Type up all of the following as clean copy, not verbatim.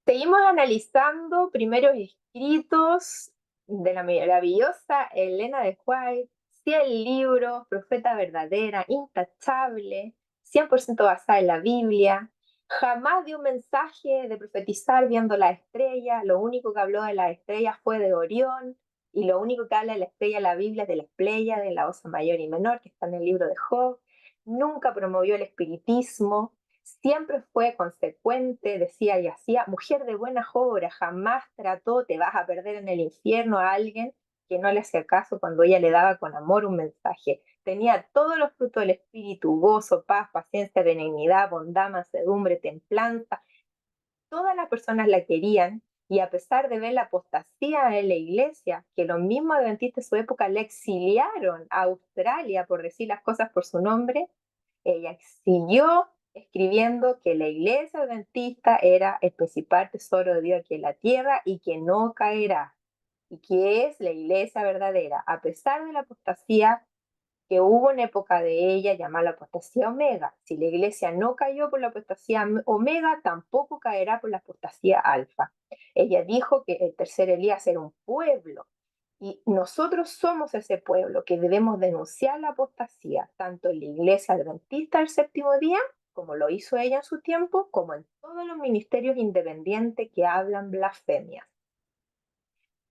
Seguimos analizando primeros escritos de la maravillosa Elena de White, 100 libros, profeta verdadera, intachable, 100% basada en la Biblia. Jamás dio un mensaje de profetizar viendo la estrella. Lo único que habló de la estrella fue de Orión, y lo único que habla de la estrella de la Biblia es de las Pléyades, de la Osa Mayor y Menor, que está en el libro de Job. Nunca promovió el espiritismo. Siempre fue consecuente, decía y hacía, mujer de buenas obras, jamás trató, te vas a perder en el infierno a alguien que no le hacía caso cuando ella le daba con amor un mensaje. Tenía todos los frutos del espíritu: gozo, paz, paciencia, benignidad, bondad, mansedumbre, templanza. Todas las personas la querían, y a pesar de ver la apostasía en la iglesia, que los mismos adventistas de su época le exiliaron a Australia por decir las cosas por su nombre, ella siguió escribiendo que la iglesia adventista era el principal tesoro de Dios aquí en la tierra y que no caerá, y que es la iglesia verdadera, a pesar de la apostasía que hubo en época de ella, llamada la apostasía omega. Si la iglesia no cayó por la apostasía omega, tampoco caerá por la apostasía alfa. Ella dijo que el tercer Elías era un pueblo, y nosotros somos ese pueblo que debemos denunciar la apostasía, tanto en la iglesia adventista del séptimo día, como lo hizo ella en su tiempo, como en todos los ministerios independientes que hablan blasfemias.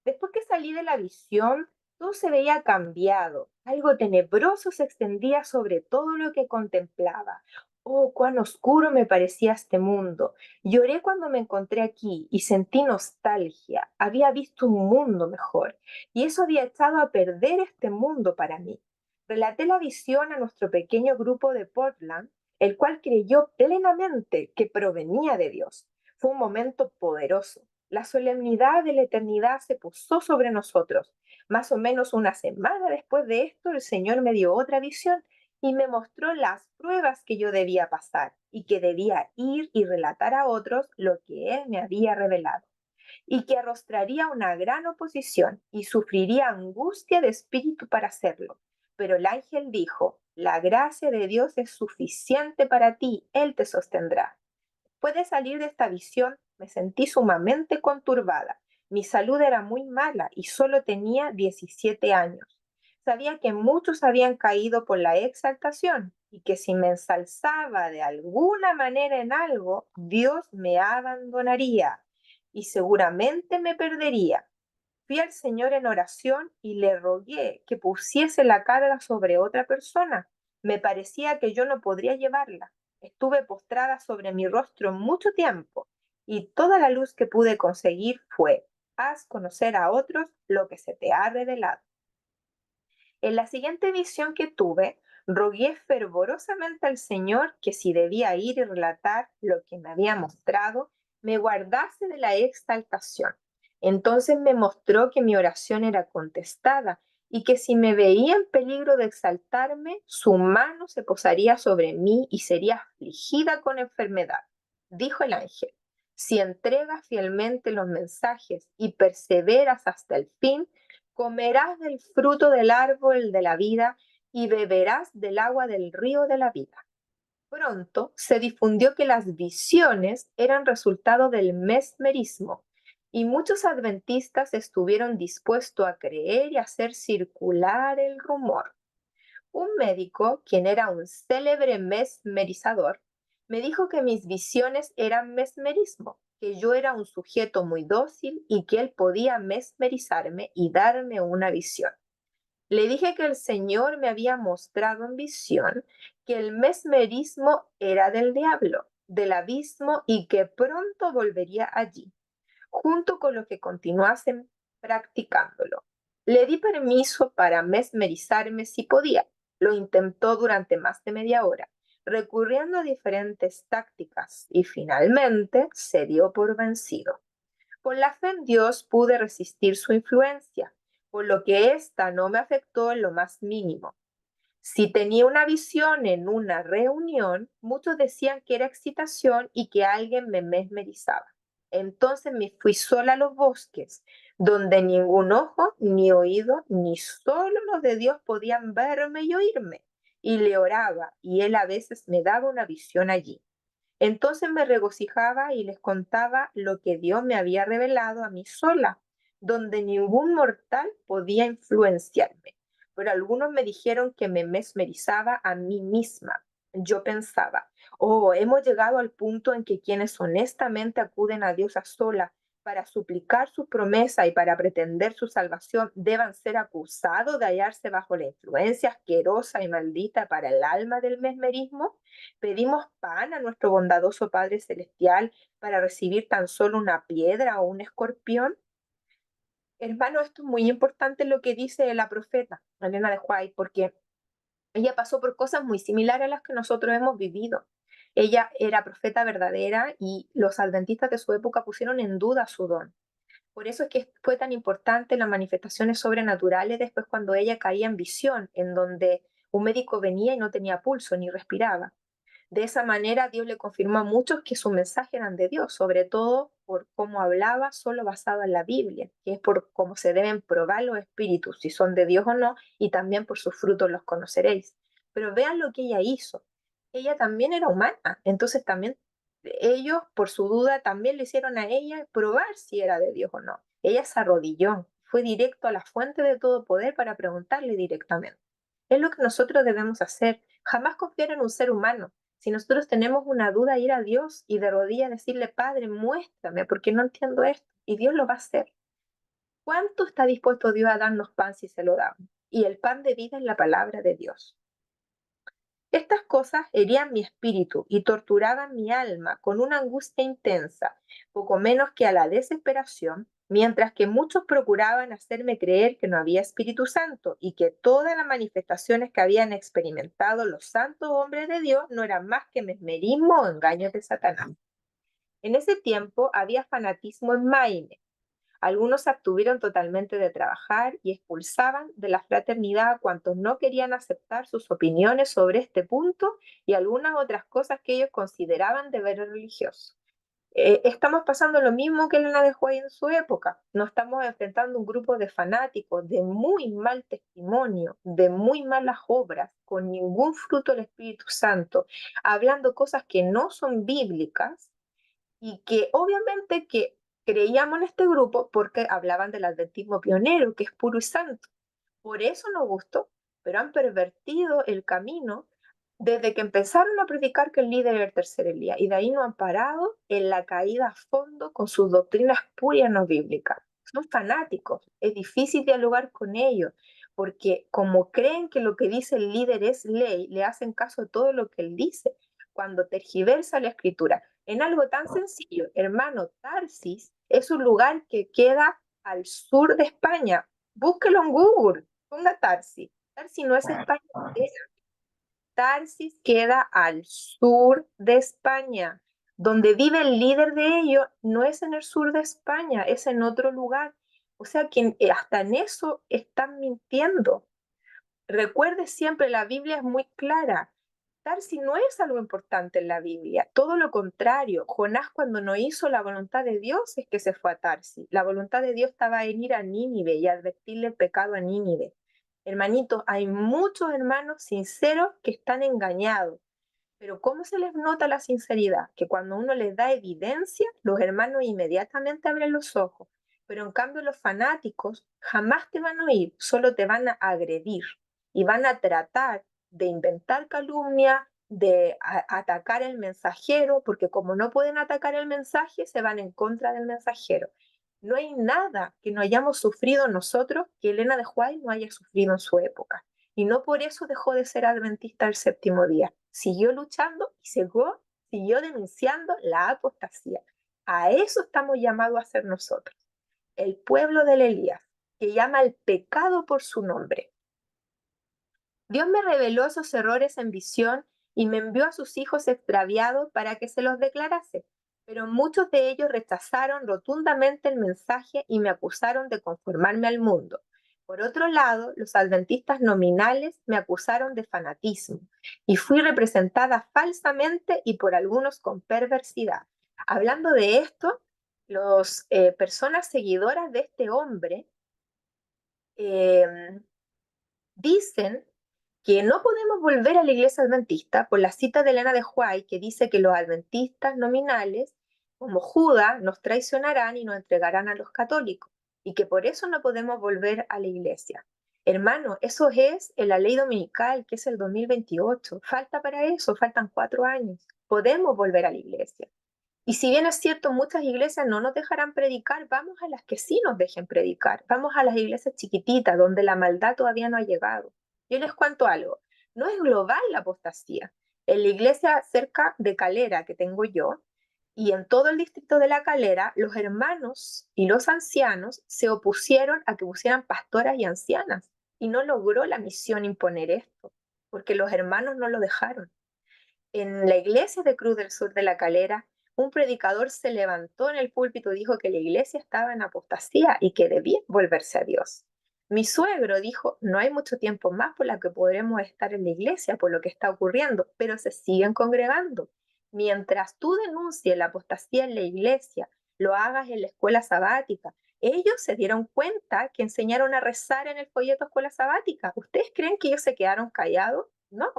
Después que salí de la visión, todo se veía cambiado. Algo tenebroso se extendía sobre todo lo que contemplaba. Oh, cuán oscuro me parecía este mundo. Lloré cuando me encontré aquí y sentí nostalgia. Había visto un mundo mejor, y eso había echado a perder este mundo para mí. Relaté la visión a nuestro pequeño grupo de Portland, el cual creyó plenamente que provenía de Dios. Fue un momento poderoso. La solemnidad de la eternidad se posó sobre nosotros. Más o menos una semana después de esto, el Señor me dio otra visión y me mostró las pruebas que yo debía pasar, y que debía ir y relatar a otros lo que Él me había revelado, y que arrostraría una gran oposición y sufriría angustia de espíritu para hacerlo. Pero el ángel dijo: la gracia de Dios es suficiente para ti, Él te sostendrá. Después de salir de esta visión, me sentí sumamente conturbada. Mi salud era muy mala y solo tenía 17 años. Sabía que muchos habían caído por la exaltación, y que si me ensalzaba de alguna manera en algo, Dios me abandonaría y seguramente me perdería. Fui al Señor en oración y le rogué que pusiese la carga sobre otra persona. Me parecía que yo no podría llevarla. Estuve postrada sobre mi rostro mucho tiempo, y toda la luz que pude conseguir fue: haz conocer a otros lo que se te ha revelado. En la siguiente visión que tuve, rogué fervorosamente al Señor que, si debía ir y relatar lo que me había mostrado, me guardase de la exaltación. Entonces me mostró que mi oración era contestada, y que si me veía en peligro de exaltarme, su mano se posaría sobre mí y sería afligida con enfermedad. Dijo el ángel: si entregas fielmente los mensajes y perseveras hasta el fin, comerás del fruto del árbol de la vida y beberás del agua del río de la vida. Pronto se difundió que las visiones eran resultado del mesmerismo, y muchos adventistas estuvieron dispuestos a creer y hacer circular el rumor. Un médico, quien era un célebre mesmerizador, me dijo que mis visiones eran mesmerismo, que yo era un sujeto muy dócil y que él podía mesmerizarme y darme una visión. Le dije que el Señor me había mostrado en visión que el mesmerismo era del diablo, del abismo, y que pronto volvería allí, junto con los que continuasen practicándolo. Le di permiso para mesmerizarme si podía. Lo intentó durante más de media hora, recurriendo a diferentes tácticas, y finalmente se dio por vencido. Por la fe en Dios pude resistir su influencia, por lo que ésta no me afectó en lo más mínimo. Si tenía una visión en una reunión, muchos decían que era excitación y que alguien me mesmerizaba. Entonces me fui sola a los bosques, donde ningún ojo, ni oído, ni solo los de Dios podían verme y oírme. Y le oraba, y él a veces me daba una visión allí. Entonces me regocijaba y les contaba lo que Dios me había revelado a mí sola, donde ningún mortal podía influenciarme. Pero algunos me dijeron que me mesmerizaba a mí misma. Yo pensaba, oh, hemos llegado al punto en que quienes honestamente acuden a Dios a sola para suplicar su promesa y para pretender su salvación deban ser acusados de hallarse bajo la influencia asquerosa y maldita para el alma del mesmerismo. ¿Pedimos pan a nuestro bondadoso Padre Celestial para recibir tan solo una piedra o un escorpión? Hermano, esto es muy importante lo que dice la profeta Elena de White, porque ella pasó por cosas muy similares a las que nosotros hemos vivido. Ella era profeta verdadera y los adventistas de su época pusieron en duda su don. Por eso es que fue tan importante las manifestaciones sobrenaturales después cuando ella caía en visión, en donde un médico venía y no tenía pulso ni respiraba. De esa manera, Dios le confirmó a muchos que su mensaje eran de Dios, sobre todo por cómo hablaba, solo basado en la Biblia, que es por cómo se deben probar los espíritus, si son de Dios o no, y también por sus frutos los conoceréis. Pero vean lo que ella hizo. Ella también era humana, entonces también ellos, por su duda, también le hicieron a ella probar si era de Dios o no. Ella se arrodilló, fue directo a la fuente de todo poder para preguntarle directamente. Es lo que nosotros debemos hacer, jamás confiar en un ser humano. Si nosotros tenemos una duda, ir a Dios y de rodillas decirle, Padre, muéstrame, porque no entiendo esto. Y Dios lo va a hacer. ¿Cuánto está dispuesto Dios a darnos pan si se lo damos? Y el pan de vida es la palabra de Dios. Estas cosas herían mi espíritu y torturaban mi alma con una angustia intensa, poco menos que a la desesperación, mientras que muchos procuraban hacerme creer que no había Espíritu Santo y que todas las manifestaciones que habían experimentado los santos hombres de Dios no eran más que mesmerismo o engaños de Satanás. En ese tiempo había fanatismo en Maine. Algunos se abstuvieron totalmente de trabajar y expulsaban de la fraternidad a cuantos no querían aceptar sus opiniones sobre este punto y algunas otras cosas que ellos consideraban deberes religiosos. Estamos pasando lo mismo que Elena de White en su época. Nos estamos enfrentando a un grupo de fanáticos de muy mal testimonio, de muy malas obras, con ningún fruto del Espíritu Santo, hablando cosas que no son bíblicas y que obviamente que creíamos en este grupo porque hablaban del adventismo pionero, que es puro y santo. Por eso nos gustó, pero han pervertido el camino desde que empezaron a predicar que el líder era el tercer Elías, y de ahí no han parado en la caída a fondo con sus doctrinas purias no bíblicas. Son fanáticos, es difícil dialogar con ellos, porque como creen que lo que dice el líder es ley, le hacen caso a todo lo que él dice, cuando tergiversa la escritura. En algo tan sencillo, hermano, Tarsis es un lugar que queda al sur de España. Búsquelo en Google, ponga Tarsis. Tarsis no es España, Tarsis queda al sur de España. Donde vive el líder de ellos no es en el sur de España, es en otro lugar. O sea que hasta en eso están mintiendo. Recuerde siempre, la Biblia es muy clara. Tarsis no es algo importante en la Biblia, todo lo contrario. Jonás, cuando no hizo la voluntad de Dios, es que se fue a Tarsis. La voluntad de Dios estaba en ir a Nínive y advertirle el pecado a Nínive. Hermanitos, hay muchos hermanos sinceros que están engañados. Pero ¿cómo se les nota la sinceridad? Que cuando uno les da evidencia, los hermanos inmediatamente abren los ojos. Pero en cambio los fanáticos jamás te van a oír, solo te van a agredir y van a tratar de inventar calumnia, de atacar el mensajero, porque como no pueden atacar el mensaje, se van en contra del mensajero. No hay nada que no hayamos sufrido nosotros que Elena de White no haya sufrido en su época. Y no por eso dejó de ser adventista el séptimo día. Siguió luchando y siguió denunciando la apostasía. A eso estamos llamados a ser nosotros. El pueblo del Elías, que llama el pecado por su nombre. Dios me reveló esos errores en visión y me envió a sus hijos extraviados para que se los declarase. Pero muchos de ellos rechazaron rotundamente el mensaje y me acusaron de conformarme al mundo. Por otro lado, los adventistas nominales me acusaron de fanatismo y fui representada falsamente y por algunos con perversidad. Hablando de esto, las personas seguidoras de este hombre eh, dicen que no podemos volver a la iglesia adventista por la cita de Elena de White que dice que los adventistas nominales, como Judas, nos traicionarán y nos entregarán a los católicos, y que por eso no podemos volver a la iglesia. Hermano, eso es en la ley dominical, que es el 2028. Falta para eso, faltan 4 años. Podemos volver a la iglesia. Y si bien es cierto, muchas iglesias no nos dejarán predicar, vamos a las que sí nos dejen predicar. Vamos a las iglesias chiquititas, donde la maldad todavía no ha llegado. Yo les cuento algo, no es global la apostasía. En la iglesia cerca de Calera que tengo yo, y en todo el distrito de La Calera, los hermanos y los ancianos se opusieron a que pusieran pastoras y ancianas, y no logró la misión imponer esto, porque los hermanos no lo dejaron. En la iglesia de Cruz del Sur de La Calera, un predicador se levantó en el púlpito y dijo que la iglesia estaba en apostasía y que debía volverse a Dios. Mi suegro dijo, no hay mucho tiempo más por la que podremos estar en la iglesia por lo que está ocurriendo, pero se siguen congregando. Mientras tú denuncies la apostasía en la iglesia, lo hagas en la escuela sabática. Ellos se dieron cuenta que enseñaron a rezar en el folleto escuela sabática. ¿Ustedes creen que ellos se quedaron callados? No,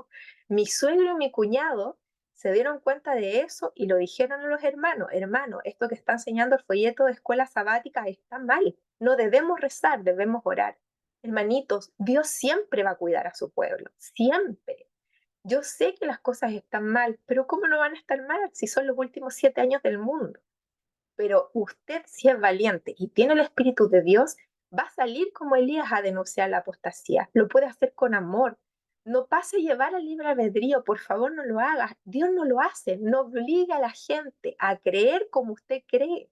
mi suegro y mi cuñado se dieron cuenta de eso y lo dijeron a los hermanos, hermano, esto que está enseñando el folleto de escuela sabática está mal, no debemos rezar, debemos orar. Hermanitos, Dios siempre va a cuidar a su pueblo, siempre. Yo sé que las cosas están mal, pero ¿cómo no van a estar mal si son los últimos 7 años del mundo? Pero usted, si es valiente y tiene el Espíritu de Dios, va a salir como Elías a denunciar la apostasía. Lo puede hacer con amor. No pase a llevar al libre albedrío, por favor, no lo haga. Dios no lo hace, no obliga a la gente a creer como usted cree.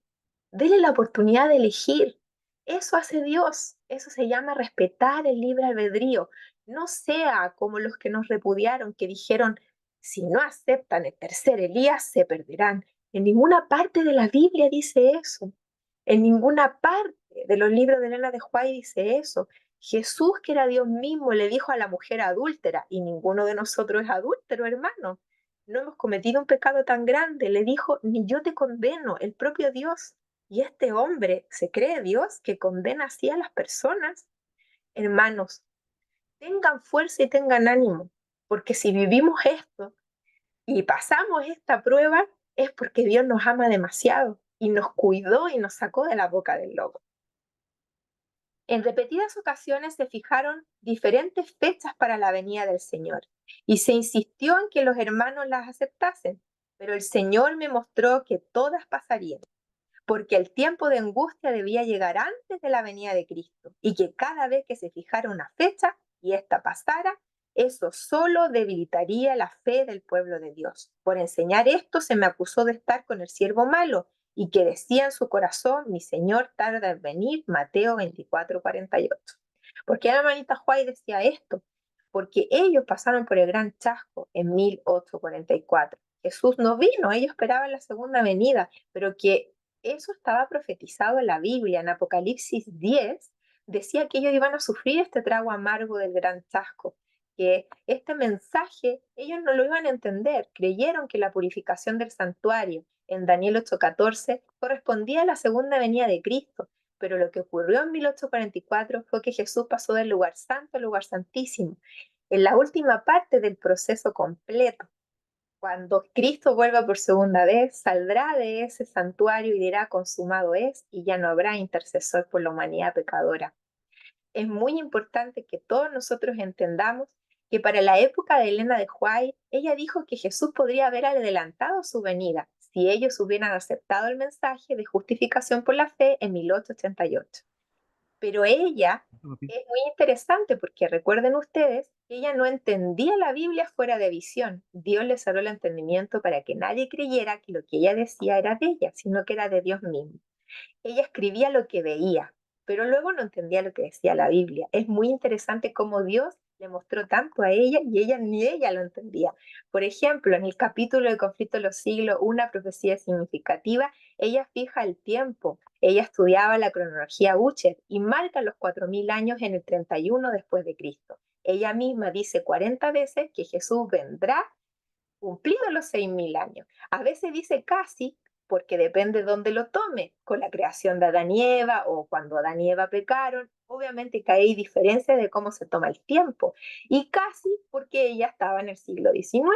Dele la oportunidad de elegir. Eso hace Dios. Eso se llama respetar el libre albedrío. No sea como los que nos repudiaron, que dijeron, si no aceptan el tercer Elías, se perderán. En ninguna parte de la Biblia dice eso. En ninguna parte de los libros de Elena de White dice eso. Jesús, que era Dios mismo, le dijo a la mujer adúltera, y ninguno de nosotros es adúltero, hermano. No hemos cometido un pecado tan grande. Le dijo, ni yo te condeno, el propio Dios. Y este hombre se cree Dios que condena así a las personas. Hermanos, tengan fuerza y tengan ánimo, porque si vivimos esto, y pasamos esta prueba es porque Dios nos ama demasiado y nos cuidó y nos sacó de la boca del lobo. En repetidas ocasiones se fijaron diferentes fechas para la venida del Señor y se insistió en que los hermanos las aceptasen, pero el Señor me mostró que todas pasarían, porque el tiempo de angustia debía llegar antes de la venida de Cristo y que cada vez que se fijara una fecha y ésta pasara, eso solo debilitaría la fe del pueblo de Dios. Por enseñar esto se me acusó de estar con el siervo malo y que decía en su corazón, mi Señor tarda en venir, Mateo 24:48. ¿Por qué la hermanita Juárez decía esto? Porque ellos pasaron por el gran chasco en 1844. Jesús no vino, ellos esperaban la segunda venida, pero que eso estaba profetizado en la Biblia. En Apocalipsis 10 decía que ellos iban a sufrir este trago amargo del gran chasco, que este mensaje ellos no lo iban a entender. Creyeron que la purificación del santuario en Daniel 8:14 correspondía a la segunda venida de Cristo, pero lo que ocurrió en 1844 fue que Jesús pasó del lugar santo al lugar santísimo, en la última parte del proceso completo. Cuando Cristo vuelva por segunda vez, saldrá de ese santuario y dirá, consumado es, y ya no habrá intercesor por la humanidad pecadora. Es muy importante que todos nosotros entendamos que para la época de Elena de White, ella dijo que Jesús podría haber adelantado su venida si ellos hubieran aceptado el mensaje de justificación por la fe en 1888. Pero ella es muy interesante porque recuerden ustedes que ella no entendía la Biblia fuera de visión. Dios le cerró el entendimiento para que nadie creyera que lo que ella decía era de ella, sino que era de Dios mismo. Ella escribía lo que veía, pero luego no entendía lo que decía la Biblia. Es muy interesante cómo Dios le mostró tanto a ella y ella ni ella lo entendía. Por ejemplo, en el capítulo de Conflicto de los Siglos, una profecía significativa, ella fija el tiempo. Ella estudiaba la cronología Ucher y marca los 4000 años en el 31 después de Cristo. Ella misma dice 40 veces que Jesús vendrá cumplido los 6000 años. A veces dice casi, porque depende de dónde lo tome, con la creación de Adán y Eva o cuando Adán y Eva pecaron, obviamente que hay diferencias de cómo se toma el tiempo, y casi porque ella estaba en el siglo XIX,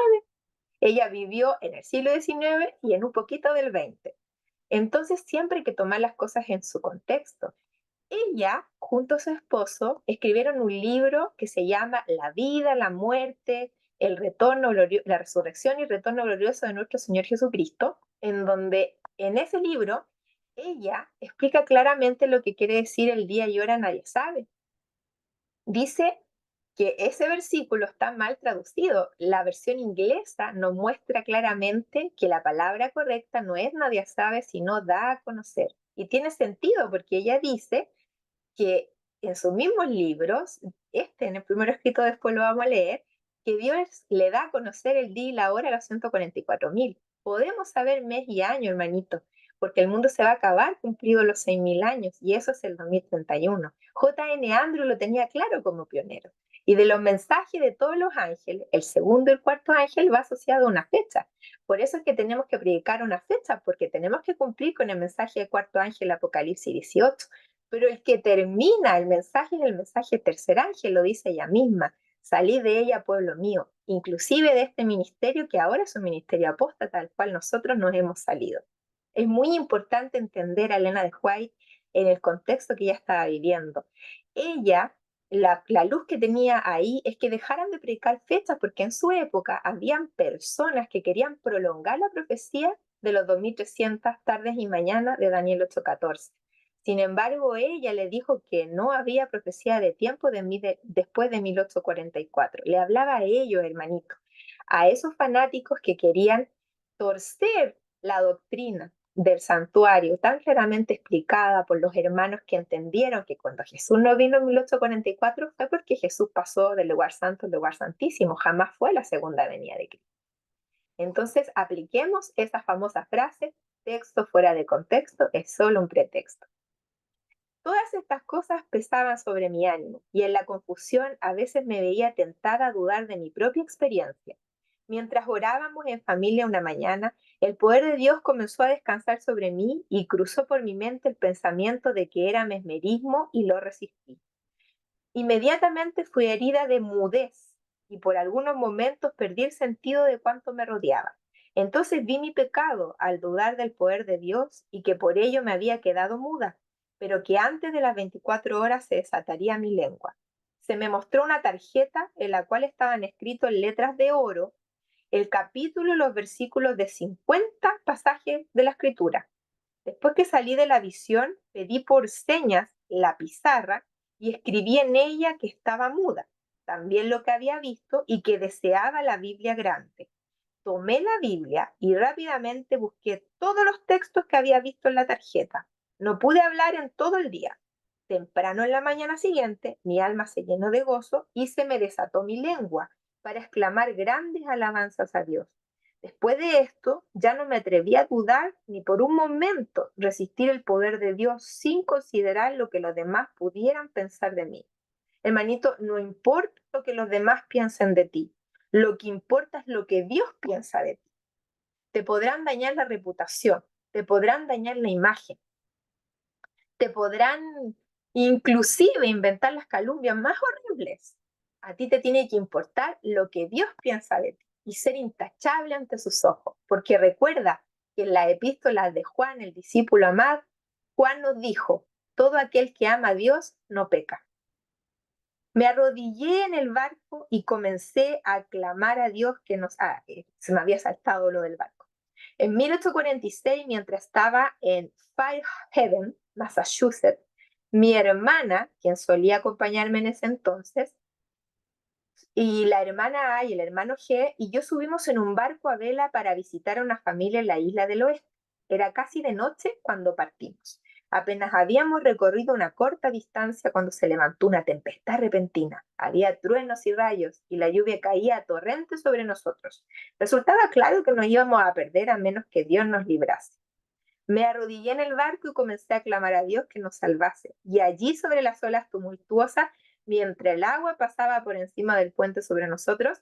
ella vivió en el siglo XIX y en un poquito del XX. Entonces siempre hay que tomar las cosas en su contexto. Ella, junto a su esposo, escribieron un libro que se llama La vida, la muerte, el retorno, la resurrección y el retorno glorioso de nuestro Señor Jesucristo, en donde en ese libro ella explica claramente lo que quiere decir el día y hora nadie sabe. Dice que ese versículo está mal traducido. La versión inglesa nos muestra claramente que la palabra correcta no es nadie sabe, sino da a conocer. Y tiene sentido porque ella dice que en sus mismos libros, en el primero escrito, después lo vamos a leer, que Dios le da a conocer el día y la hora a los 144.000. Podemos saber mes y año, hermanito, porque el mundo se va a acabar cumplido los 6.000 años, y eso es el 2031. J.N. Andrew lo tenía claro como pionero. Y de los mensajes de todos los ángeles, el segundo y el cuarto ángel va asociado a una fecha. Por eso es que tenemos que predicar una fecha, porque tenemos que cumplir con el mensaje del cuarto ángel, Apocalipsis 18. Pero el que termina el mensaje es el mensaje tercer ángel, lo dice ella misma. Salí de ella, pueblo mío, inclusive de este ministerio que ahora es un ministerio apóstata, al cual nosotros nos hemos salido. Es muy importante entender a Elena de White en el contexto que ella estaba viviendo. Ella, la luz que tenía ahí es que dejaran de predicar fechas, porque en su época habían personas que querían prolongar la profecía de los 2300 tardes y mañanas de Daniel 8:14. Sin embargo, ella le dijo que no había profecía de tiempo después de 1844. Le hablaba a ellos, hermanito, a esos fanáticos que querían torcer la doctrina del santuario tan claramente explicada por los hermanos que entendieron que cuando Jesús no vino en 1844 fue porque Jesús pasó del lugar santo al lugar santísimo, jamás fue la segunda venida de Cristo. Entonces, apliquemos esa famosa frase: texto fuera de contexto es solo un pretexto. Todas estas cosas pesaban sobre mi ánimo, y en la confusión a veces me veía tentada a dudar de mi propia experiencia. Mientras orábamos en familia una mañana, el poder de Dios comenzó a descansar sobre mí y cruzó por mi mente el pensamiento de que era mesmerismo, y lo resistí. Inmediatamente fui herida de mudez y por algunos momentos perdí el sentido de cuanto me rodeaba. Entonces vi mi pecado al dudar del poder de Dios y que por ello me había quedado muda, pero que antes de las 24 horas se desataría mi lengua. Se me mostró una tarjeta en la cual estaban escritos en letras de oro el capítulo y los versículos de 50 pasajes de la Escritura. Después que salí de la visión, pedí por señas la pizarra y escribí en ella que estaba muda, también lo que había visto y que deseaba la Biblia grande. Tomé la Biblia y rápidamente busqué todos los textos que había visto en la tarjeta. No pude hablar en todo el día. Temprano en la mañana siguiente, mi alma se llenó de gozo y se me desató mi lengua para exclamar grandes alabanzas a Dios. Después de esto, ya no me atreví a dudar ni por un momento resistir el poder de Dios sin considerar lo que los demás pudieran pensar de mí. Hermanito, no importa lo que los demás piensen de ti, lo que importa es lo que Dios piensa de ti. Te podrán dañar la reputación, te podrán dañar la imagen, te podrán inclusive inventar las calumnias más horribles. A ti te tiene que importar lo que Dios piensa de ti y ser intachable ante sus ojos, porque recuerda que en las epístolas de Juan, el discípulo amado, Juan nos dijo: todo aquel que ama a Dios no peca. Me arrodillé en el barco y comencé a clamar a Dios que se me había saltado lo del barco. En 1846, mientras estaba en Fairhaven, Massachusetts, mi hermana, quien solía acompañarme en ese entonces, y la hermana A y el hermano G y yo subimos en un barco a vela para visitar a una familia en la isla del oeste. Era casi de noche cuando partimos. Apenas habíamos recorrido una corta distancia cuando se levantó una tempestad repentina. Había truenos y rayos y la lluvia caía a torrentes sobre nosotros. Resultaba claro que nos íbamos a perder a menos que Dios nos librase. Me arrodillé en el barco y comencé a clamar a Dios que nos salvase. Y allí, sobre las olas tumultuosas, mientras el agua pasaba por encima del puente sobre nosotros,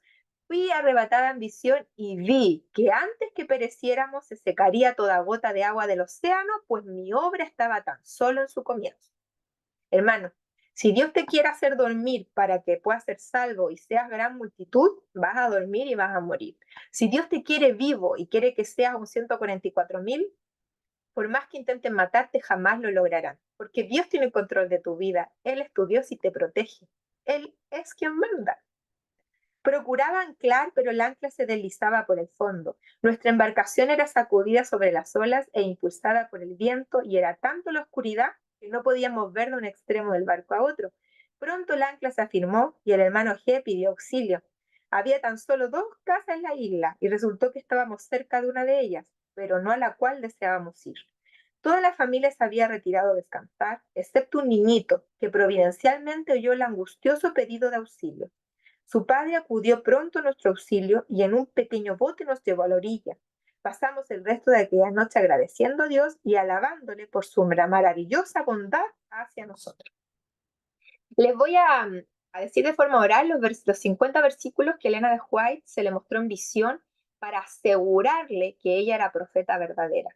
Fui arrebatada en visión y vi que antes que pereciéramos se secaría toda gota de agua del océano, pues mi obra estaba tan solo en su comienzo. Hermano, si Dios te quiere hacer dormir para que puedas ser salvo y seas gran multitud, vas a dormir y vas a morir. Si Dios te quiere vivo y quiere que seas un 144.000, por más que intenten matarte, jamás lo lograrán, porque Dios tiene el control de tu vida. Él es tu Dios y te protege. Él es quien manda. Procuraba anclar, pero el ancla se deslizaba por el fondo. Nuestra embarcación era sacudida sobre las olas e impulsada por el viento, y era tanto la oscuridad que no podíamos ver de un extremo del barco a otro. Pronto el ancla se afirmó y el hermano G pidió auxilio. Había tan solo 2 casas en la isla y resultó que estábamos cerca de una de ellas, pero no a la cual deseábamos ir. Toda la familia se había retirado a descansar, excepto un niñito que providencialmente oyó el angustioso pedido de auxilio. Su padre acudió pronto a nuestro auxilio y en un pequeño bote nos llevó a la orilla. Pasamos el resto de aquella noche agradeciendo a Dios y alabándole por su maravillosa bondad hacia nosotros. Les voy a decir de forma oral los 50 versículos que Elena de White se le mostró en visión para asegurarle que ella era profeta verdadera.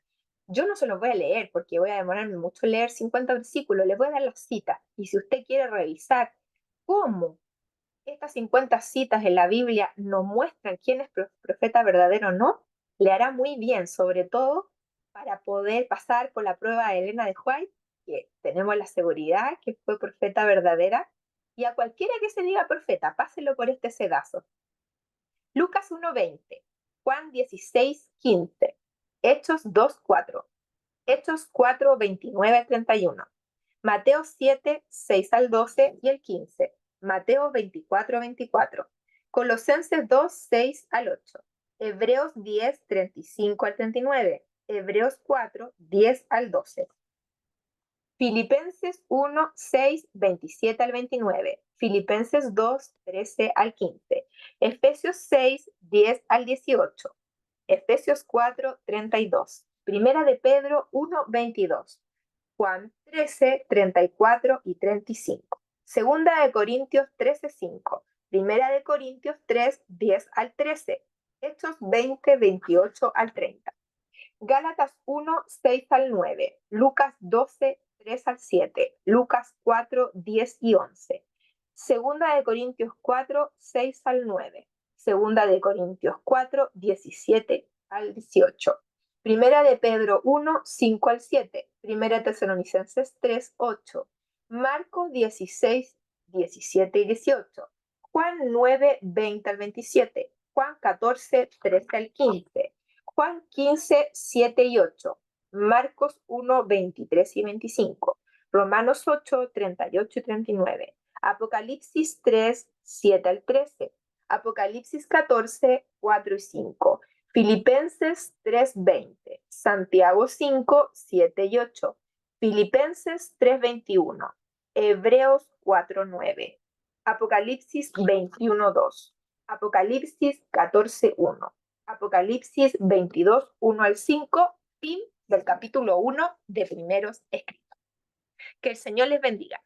Yo no se los voy a leer porque voy a demorarme mucho en leer 50 versículos, les voy a dar las citas y si usted quiere revisar cómo estas 50 citas en la Biblia nos muestran quién es profeta verdadero o no, le hará muy bien, sobre todo para poder pasar por la prueba de Elena de White, que tenemos la seguridad que fue profeta verdadera, y a cualquiera que se diga profeta, páselo por este sedazo. Lucas 1:20, Juan 16:15, Hechos 2:4, Hechos 4:29-31, Mateo 7:6-12 y el 15, Mateo 24:24, Colosenses 2:6-8, Hebreos 10:35-39, Hebreos 4:10-12, Filipenses 1:6-27-29, Filipenses 2:13-15, Efesios 6:10-18, Efesios 4:32, Primera de Pedro 1:22, Juan 13:34-35, Segunda de Corintios 13:5, Primera de Corintios 3:10-13, Hechos 20:28-30, Gálatas 1:6-9, Lucas 12:3-7, Lucas 4:10-11, Segunda de Corintios 4:6-9, Segunda de Corintios 4:17-18, Primera de Pedro 1:5-7, Primera de Tesalonicenses 3:8, Marcos 16:17-18, Juan 9:20-27, Juan 14:13-15, Juan 15:7-8, Marcos 1:23-25, Romanos 8:38-39, Apocalipsis 3:7-13, Apocalipsis 14:4-5, Filipenses 3:20, Santiago 5:7-8, Filipenses 3:21, Hebreos 4:9, Apocalipsis 21:2, Apocalipsis 14:1, Apocalipsis 22:1-5, fin del capítulo 1 de Primeros Escritos. Que el Señor les bendiga.